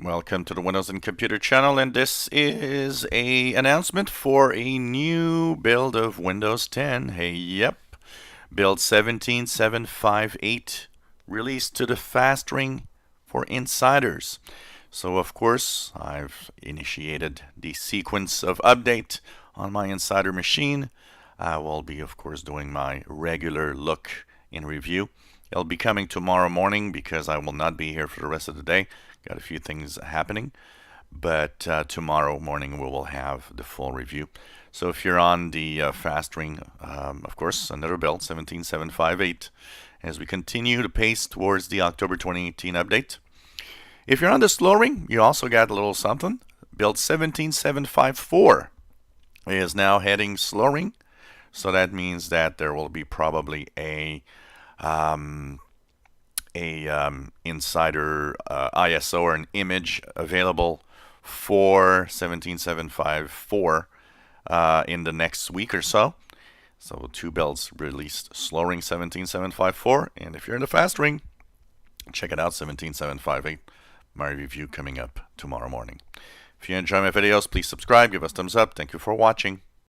Welcome to the Windows and Computer channel, and this is a announcement for a new build of Windows 10. Hey, yep, build 17758 released to the fast ring for insiders. So of course, I've initiated the sequence of update on my insider machine. I will be, of course, doing my regular look in review. It'll be coming tomorrow morning because I will not be here for the rest of the day. Got a few things happening, but tomorrow morning we will have the full review. So if you're on the fast ring, of course, another build, 17758, as we continue to pace towards the October 2018 update. If you're on the slow ring, you also got a little something. Build 17754 is now heading slow ring, so that means that there will be probably a insider ISO or an image available for 17754 in the next week or so. So two builds released, slow ring 17754, and if you're in the fast ring, check it out, 17758. My review coming up tomorrow morning. If you enjoy my videos, please subscribe, give us a thumbs up. Thank you for watching.